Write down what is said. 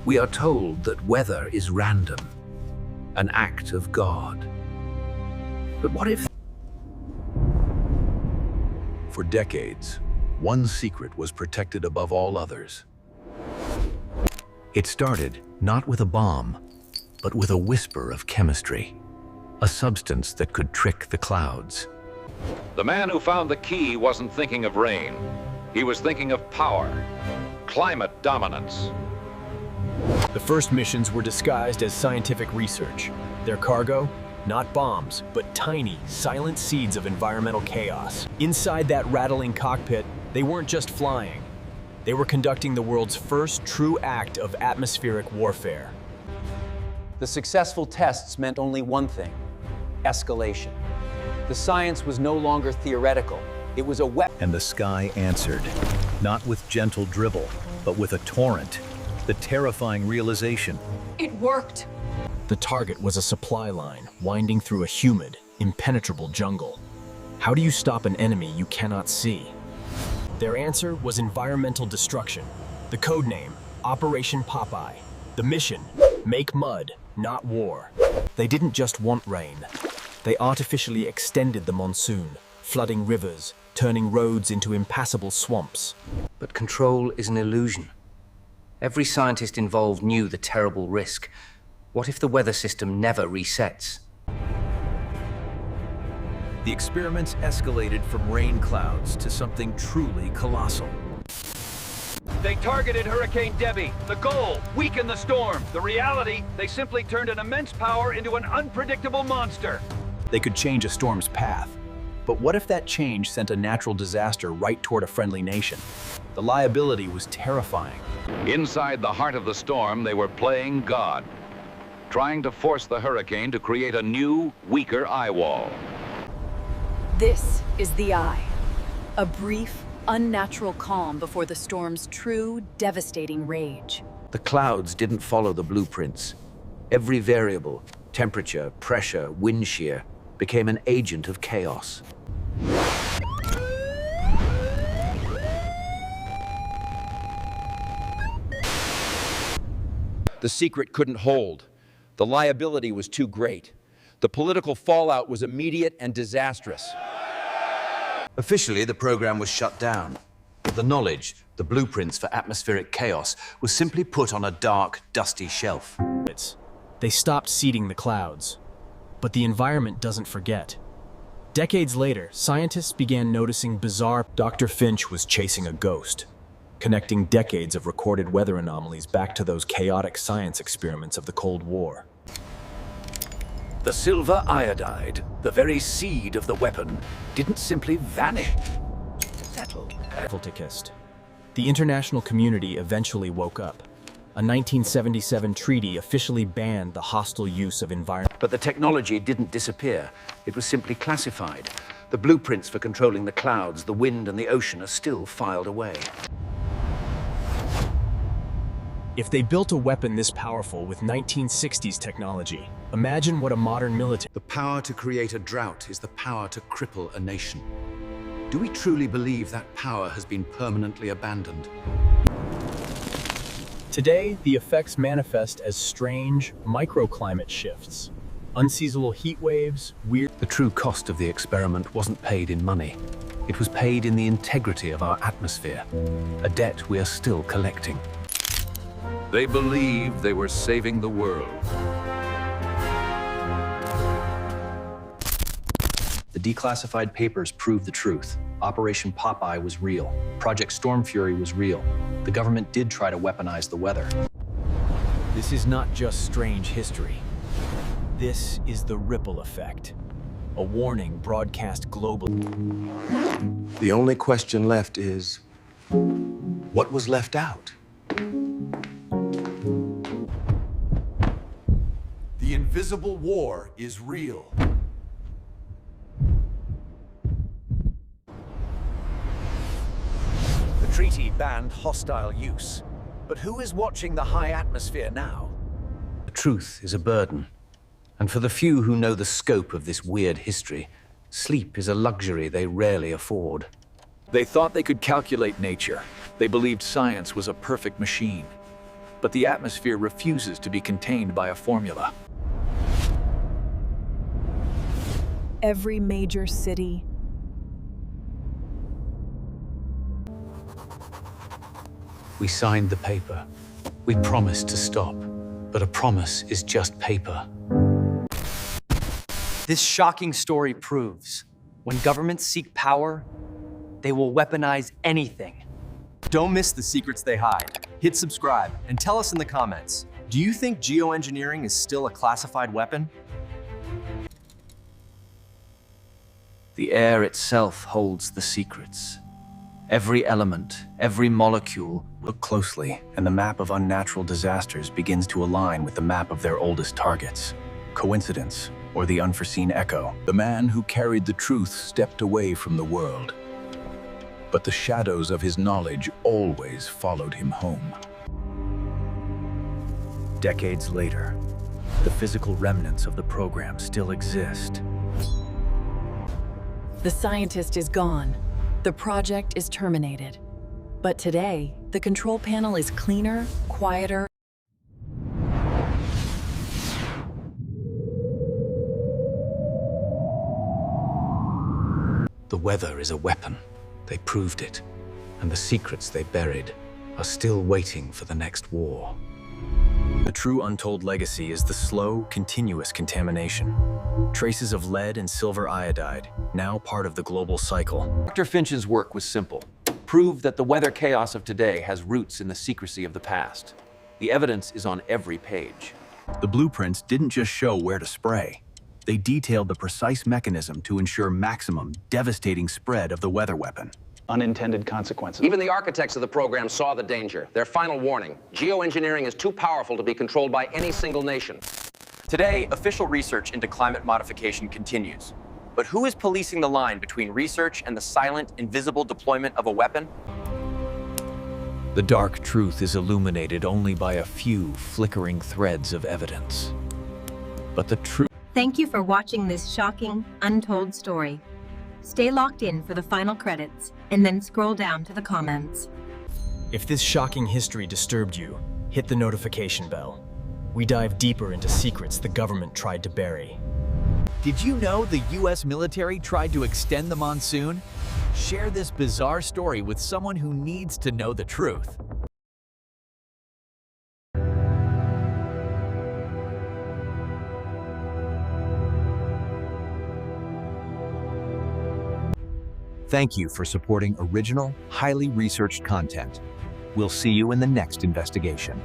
We are told that weather is random, an act of God. But what if... For decades, one secret was protected above all others. It started not with a bomb, but with a whisper of chemistry, a substance that could trick the clouds. The man who found the key wasn't thinking of rain. He was thinking of power, climate dominance. The first missions were disguised as scientific research. Their cargo? Not bombs, but tiny, silent seeds of environmental chaos. Inside that rattling cockpit, they weren't just flying. They were conducting the world's first true act of atmospheric warfare. The successful tests meant only one thing: escalation. The science was no longer theoretical. It was a weapon. And the sky answered, not with gentle dribble, but with a torrent, the terrifying realization. It worked. The target was a supply line winding through a humid, impenetrable jungle. How do you stop an enemy you cannot see? Their answer was environmental destruction. The code name, Operation Popeye. The mission, make mud, not war. They didn't just want rain. They artificially extended the monsoon, flooding rivers, turning roads into impassable swamps. But control is an illusion. Every scientist involved knew the terrible risk. What if the weather system never resets? The experiments escalated from rain clouds to something truly colossal. They targeted Hurricane Debbie. The goal, weaken the storm. The reality, they simply turned an immense power into an unpredictable monster. They could change a storm's path. But what if that change sent a natural disaster right toward a friendly nation? The liability was terrifying. Inside the heart of the storm, they were playing God, trying to force the hurricane to create a new, weaker eye wall. This is the eye. A brief, unnatural calm before the storm's true, devastating rage. The clouds didn't follow the blueprints. Every variable, temperature, pressure, wind shear, became an agent of chaos. The secret couldn't hold. The liability was too great. The political fallout was immediate and disastrous. Officially, the program was shut down. The knowledge, the blueprints for atmospheric chaos, was simply put on a dark, dusty shelf. They stopped seeding the clouds. But the environment doesn't forget. Decades later, scientists began noticing bizarre... Dr. Finch was chasing a ghost, connecting decades of recorded weather anomalies back to those chaotic science experiments of the Cold War. The silver iodide, the very seed of the weapon, didn't simply vanish. Settle. Volticist. The international community eventually woke up. A 1977 treaty officially banned the hostile use of environment. But the technology didn't disappear. It was simply classified. The blueprints for controlling the clouds, the wind, and the ocean are still filed away. If they built a weapon this powerful with 1960s technology, imagine what a modern military... The power to create a drought is the power to cripple a nation. Do we truly believe that power has been permanently abandoned? Today, the effects manifest as strange microclimate shifts. Unseasonal heat waves, weird... The true cost of the experiment wasn't paid in money. It was paid in the integrity of our atmosphere, a debt we are still collecting. They believed they were saving the world. The declassified papers proved the truth. Operation Popeye was real. Project Storm Fury was real. The government did try to weaponize the weather. This is not just strange history. This is the ripple effect. A warning broadcast globally. The only question left is, what was left out? The invisible war is real. The treaty banned hostile use. But who is watching the high atmosphere now? The truth is a burden. And for the few who know the scope of this weird history, sleep is a luxury they rarely afford. They thought they could calculate nature. They believed science was a perfect machine. But the atmosphere refuses to be contained by a formula. Every major city, We signed the paper. We promised to stop. But a promise is just paper. This shocking story proves when governments seek power, they will weaponize anything. Don't miss the secrets they hide. Hit subscribe and tell us in the comments, do you think geoengineering is still a classified weapon? The air itself holds the secrets. Every element, every molecule. Look closely, and the map of unnatural disasters begins to align with the map of their oldest targets. Coincidence, or the unforeseen echo? The man who carried the truth stepped away from the world. But the shadows of his knowledge always followed him home. Decades later, the physical remnants of the program still exist. the scientist is gone. The project is terminated. But today, the control panel is cleaner, quieter. The weather is a weapon. They proved it. And the secrets they buried are still waiting for the next war. The true untold legacy is the slow, continuous contamination. Traces of lead and silver iodide, now part of the global cycle. Dr. Finch's work was simple. Prove that the weather chaos of today has roots in the secrecy of the past. The evidence is on every page. The blueprints didn't just show where to spray. They detailed the precise mechanism to ensure maximum, devastating spread of the weather weapon. Unintended consequences. Even the architects of the program saw the danger. Their final warning: geoengineering is too powerful to be controlled by any single nation. Today, official research into climate modification continues. But who is policing the line between research and the silent, invisible deployment of a weapon? The dark truth is illuminated only by a few flickering threads of evidence. But the truth... Thank you for watching this shocking, untold story. Stay locked in for the final credits, and then scroll down to the comments. If this shocking history disturbed you, hit the notification bell. We dive deeper into secrets the government tried to bury. Did you know the US military tried to extend the monsoon? Share this bizarre story with someone who needs to know the truth. Thank you for supporting original, highly researched content. We'll see you in the next investigation.